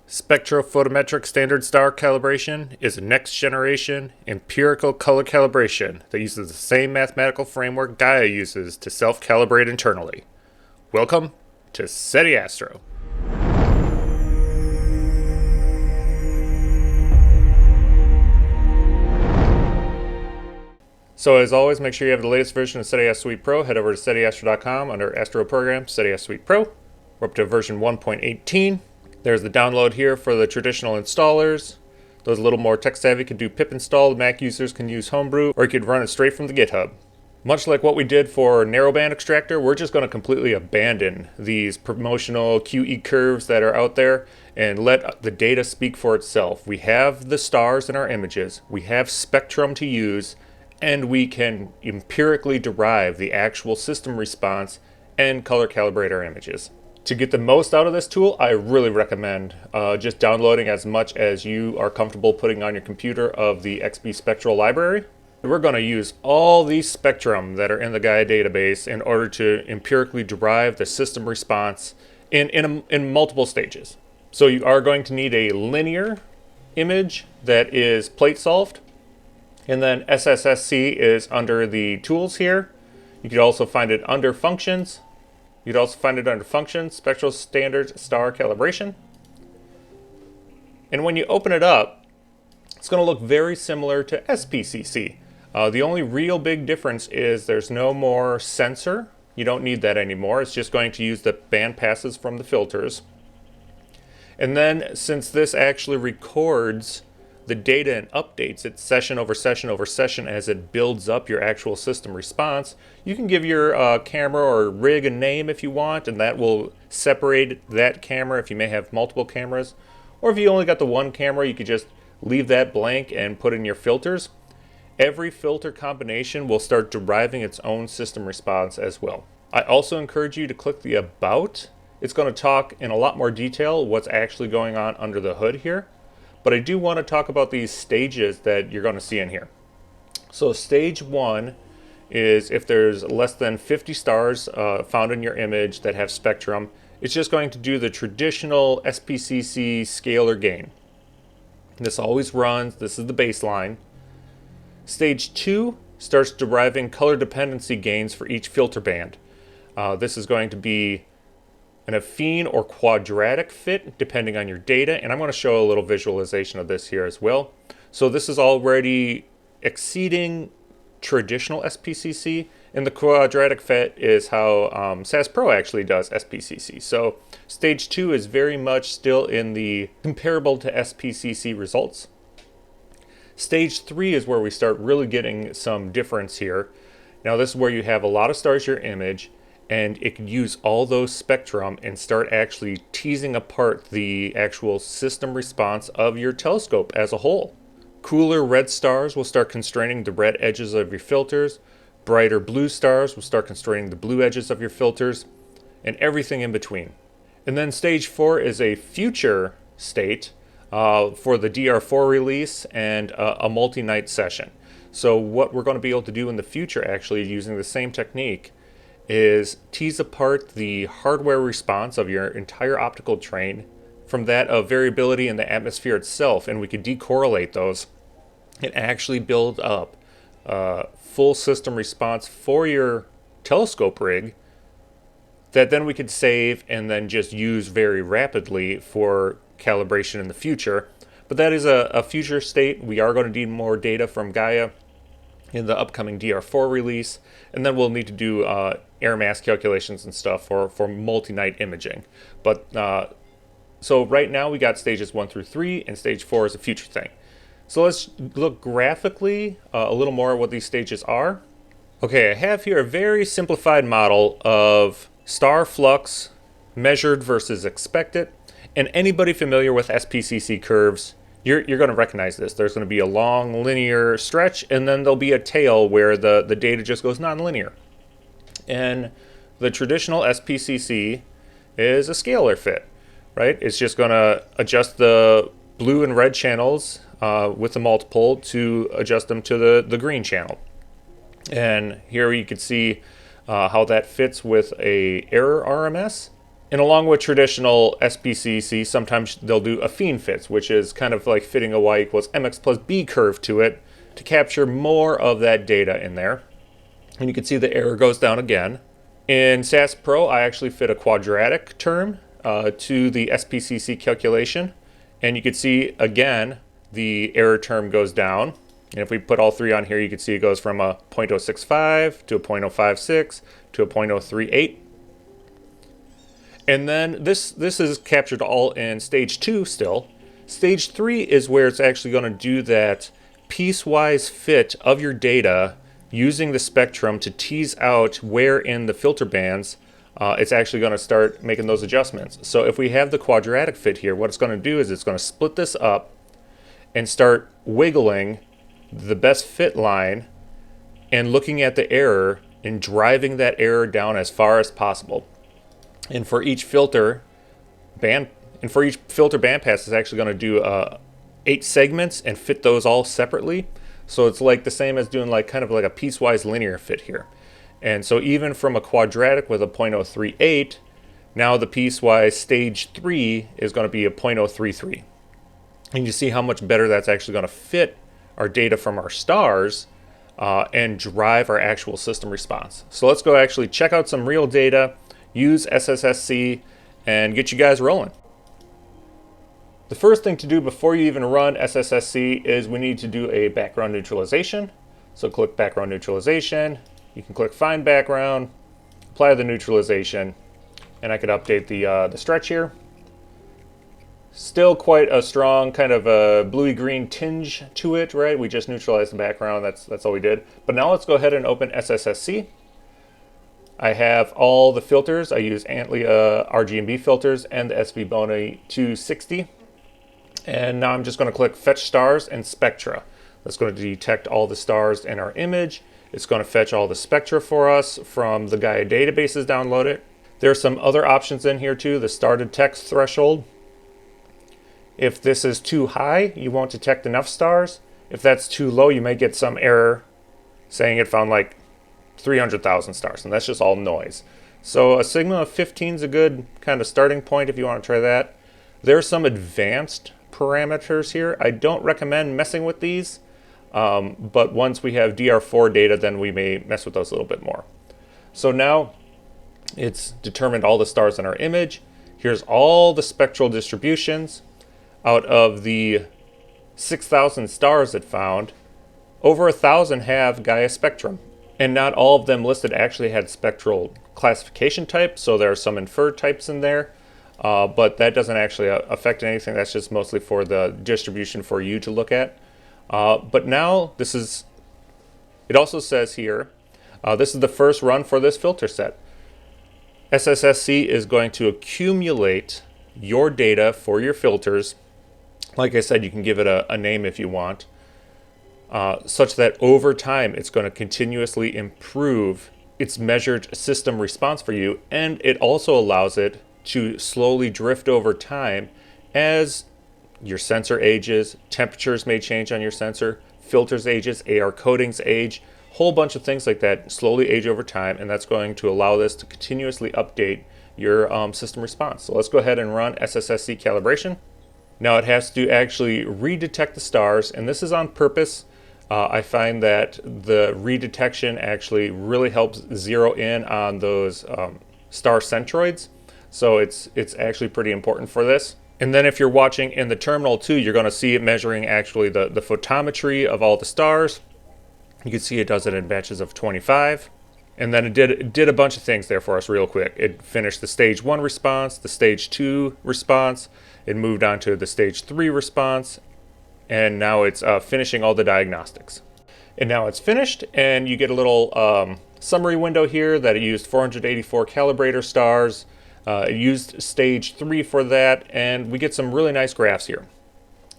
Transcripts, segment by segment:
Spectrophotometric standard star calibration is a next-generation empirical color calibration that uses the same mathematical framework Gaia uses to self-calibrate internally. Welcome to Seti Astro. So as always, make sure you have the latest version of Seti Astro Suite Pro. Head over to setiastro.com under Astro Program, Seti Astro Suite Pro. We're up to version 1.18. There's the download here for the traditional installers. Those a little more tech savvy can do pip install. Mac users can use Homebrew, or you could run it straight from the GitHub. Much like what we did for narrowband extractor, we're just going to completely abandon these promotional QE curves that are out there and let the data speak for itself. We have the stars in our images, we have spectrum to use, and we can empirically derive the actual system response and color calibrate our images. To get the most out of this tool, I really recommend just downloading as much as you are comfortable putting on your computer of the XP spectral library. We're going to use all these spectrum that are in the Gaia database in order to empirically derive the system response in multiple stages. So you are going to need a linear image that is plate solved, and then SSSC is under the tools here. You could also find it under functions. You'd also find it under Functions, Spectral Standard Star Calibration. And when you open it up, it's going to look very similar to SPCC. The only real big difference is there's no more sensor. You don't need that anymore. It's just going to use the band passes from the filters. And then since this actually records the data and updates it session over session over session as it builds up your actual system response, you can give your camera or rig a name if you want, and that will separate that camera if you may have multiple cameras. Or if you only got the one camera, you could just leave that blank and put in your filters. Every filter combination will start deriving its own system response as well. I also encourage you to click the About. It's going to talk in a lot more detail what's actually going on under the hood here. But I do want to talk about these stages that you're going to see in here. So stage 1 is if there's less than 50 stars found in your image that have spectrum, it's just going to do the traditional SPCC scalar gain. This always runs. This is the baseline. Stage 2 starts deriving color dependency gains for each filter band. This is going to be an affine or quadratic fit depending on your data, and I'm going to show a little visualization of this here as well. So this is already exceeding traditional SPCC, and the quadratic fit is how SAS Pro actually does SPCC. So stage 2 is very much still in the comparable to SPCC results. Stage 3 is where we start really getting some difference here. Now this is where you have a lot of stars in your image, and it can use all those spectrum and start actually teasing apart the actual system response of your telescope as a whole. Cooler red stars will start constraining the red edges of your filters. Brighter blue stars will start constraining the blue edges of your filters, and everything in between. And then stage 4 is a future state for the DR4 release and a multi-night session. So what we're going to be able to do in the future, actually using the same technique, is tease apart the hardware response of your entire optical train from that of variability in the atmosphere itself, and we could decorrelate those and actually build up a full system response for your telescope rig that then we could save and then just use very rapidly for calibration in the future. But that is a future state. We are going to need more data from Gaia in the upcoming DR4 release, and then we'll need to do air mass calculations and stuff for multi-night imaging. But so right now we got stages 1 through 3, and stage 4 is a future thing. So let's look graphically a little more at what these stages are. Okay, I have here a very simplified model of star flux measured versus expected, and anybody familiar with SPCC curves, you're going to recognize this. There's going to be a long linear stretch, and then there'll be a tail where the data just goes nonlinear. And the traditional SPCC is a scalar fit, right? It's just going to adjust the blue and red channels with the multiple to adjust them to the green channel. And here you can see how that fits with a error RMS. And along with traditional SPCC, sometimes they'll do affine fits, which is kind of like fitting a y equals mx plus b curve to it to capture more of that data in there. And you can see the error goes down again. In SAS Pro, I actually fit a quadratic term to the SPCC calculation. And you can see, again, the error term goes down. And if we put all three on here, you can see it goes from a 0.065 to a 0.056 to a 0.038. And then this is captured all in stage 2 still. Stage 3 is where it's actually going to do that piecewise fit of your data using the spectrum to tease out where in the filter bands it's actually going to start making those adjustments. So if we have the quadratic fit here, what it's going to do is it's going to split this up and start wiggling the best fit line and looking at the error and driving that error down as far as possible. And for each filter band pass, it's actually going to do 8 segments and fit those all separately. So it's like the same as doing like kind of like a piecewise linear fit here. And so even from a quadratic with a 0.038, now the piecewise stage 3 is going to be a 0.033. And you see how much better that's actually going to fit our data from our stars and drive our actual system response. So let's go actually check out some real data, use SSSC, and get you guys rolling. The first thing to do before you even run SSSC is we need to do a background neutralization. So click background neutralization. You can click find background, apply the neutralization, and I could update the stretch here. Still quite a strong kind of a bluey-green tinge to it, right? We just neutralized the background, that's all we did. But now let's go ahead and open SSSC. I have all the filters. I use Antlia RGB filters and the SV Boni 260. And now I'm just going to click Fetch Stars and Spectra. That's going to detect all the stars in our image. It's going to fetch all the spectra for us from the Gaia databases downloaded. There's some other options in here too, the started text threshold. If this is too high, you won't detect enough stars. If that's too low, you may get some error saying it found like 300,000 stars, and that's just all noise. So a sigma of 15 is a good kind of starting point if you want to try that. There are some advanced parameters here. I don't recommend messing with these, but once we have DR4 data, then we may mess with those a little bit more. So now it's determined all the stars in our image. Here's all the spectral distributions. Out of the 6,000 stars it found, over 1,000 have Gaia spectrum. And not all of them listed actually had spectral classification type, so there are some inferred types in there. But that doesn't actually affect anything. That's just mostly for the distribution for you to look at. But now it also says here, this is the first run for this filter set. SSSC is going to accumulate your data for your filters. Like I said, you can give it a name if you want, such that over time it's going to continuously improve its measured system response for you. And it also allows it to slowly drift over time as your sensor ages, temperatures may change on your sensor, filters ages, AR coatings age, whole bunch of things like that slowly age over time, and that's going to allow this to continuously update your system response. So let's go ahead and run SSSC calibration. Now it has to actually redetect the stars, and this is on purpose. I find that the redetection actually really helps zero in on those star centroids. So it's actually pretty important for this. And then if you're watching in the terminal too, you're going to see it measuring actually the photometry of all the stars. You can see it does it in batches of 25. And then it did a bunch of things there for us real quick. It finished the stage 1 response, the stage 2 response. It moved on to the stage 3 response. And now it's finishing all the diagnostics. And now it's finished, and you get a little summary window here that it used 484 calibrator stars. It used stage 3 for that, and we get some really nice graphs here.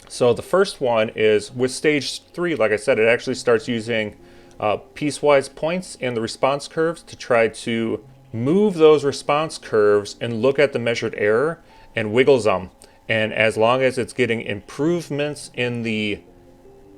So the first one is with stage 3, like I said, it actually starts using piecewise points in the response curves to try to move those response curves and look at the measured error and wiggles them. And as long as it's getting improvements in the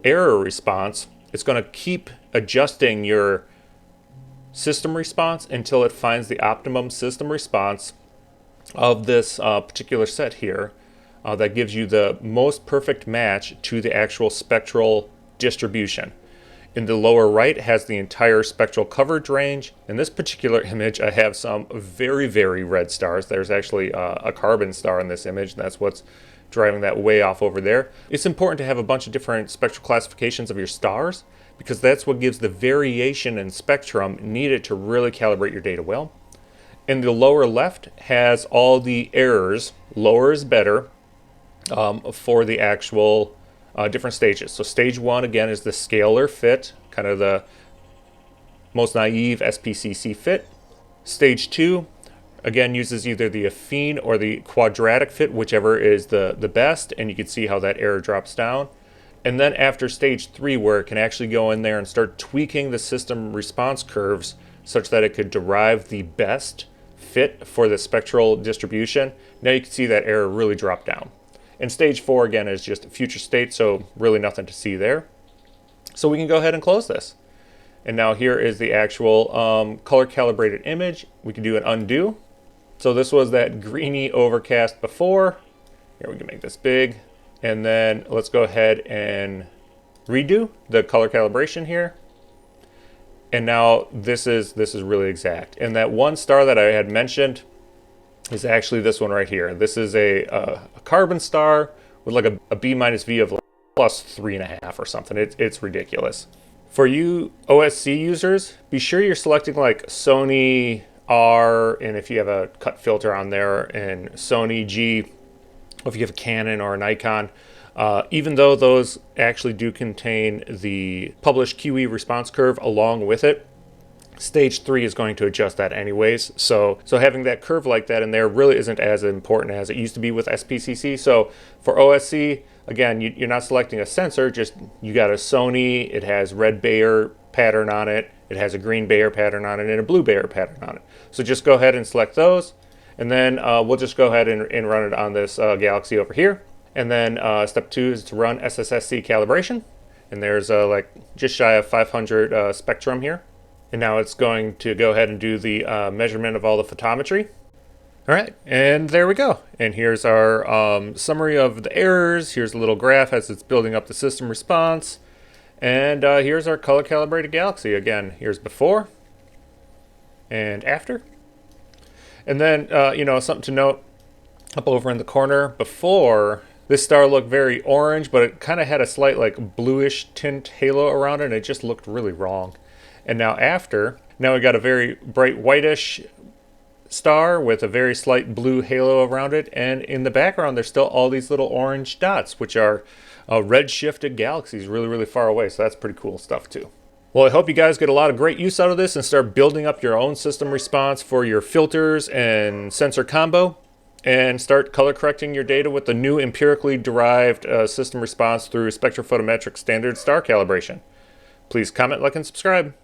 error response, it's going to keep adjusting your system response until it finds the optimum system response of this particular set here that gives you the most perfect match to the actual spectral distribution. In the lower right has the entire spectral coverage range. In this particular image, I have some very, very red stars. There's actually a carbon star in this image, and that's what's driving that way off over there. It's important to have a bunch of different spectral classifications of your stars because that's what gives the variation in spectrum needed to really calibrate your data well. In the lower left has all the errors, lower is better, for the actual different stages. So stage 1 again is the scalar fit, kind of the most naive SPCC fit. Stage 2 again uses either the affine or the quadratic fit, whichever is the best, and you can see how that error drops down. And then after stage 3, where it can actually go in there and start tweaking the system response curves such that it could derive the best fit for the spectral distribution, now you can see that error really drop down. And stage 4 again is just future state, so really nothing to see there. So we can go ahead and close this. And now here is the actual color calibrated image. We can do an undo. So this was that greeny overcast before. Here we can make this big. And then let's go ahead and redo the color calibration here. And now this is really exact. And that one star that I had mentioned is actually this one right here. This is a carbon star with like a B minus V of like plus 3.5 or something. It's ridiculous. For you OSC users, be sure you're selecting like Sony R, and if you have a cut filter on there, and Sony G, or if you have a Canon or a Nikon, even though those actually do contain the published QE response curve along with it, stage 3 is going to adjust that anyways. So having that curve like that in there really isn't as important as it used to be with SPCC. So for OSC, again, you're not selecting a sensor, just you got a Sony, it has red Bayer pattern on it, it has a green Bayer pattern on it, and a blue Bayer pattern on it. So just go ahead and select those, and then we'll just go ahead and run it on this Galaxy over here. And then step 2 is to run SSSC calibration, and there's like just shy of 500 spectrum here. And now it's going to go ahead and do the measurement of all the photometry. All right, and there we go. And here's our summary of the errors. Here's a little graph as it's building up the system response. And here's our color calibrated Galaxy. Again, here's before and after. And then, something to note up over in the corner, before, this star looked very orange, but it kind of had a slight like bluish tint halo around it, and it just looked really wrong. And now after, now we got a very bright whitish star with a very slight blue halo around it, and in the background there's still all these little orange dots, which are red-shifted galaxies really, really far away, so that's pretty cool stuff too. Well, I hope you guys get a lot of great use out of this and start building up your own system response for your filters and sensor combo, and start color correcting your data with the new empirically derived system response through Spectrophotometric standard star calibration. Please comment, like, and subscribe.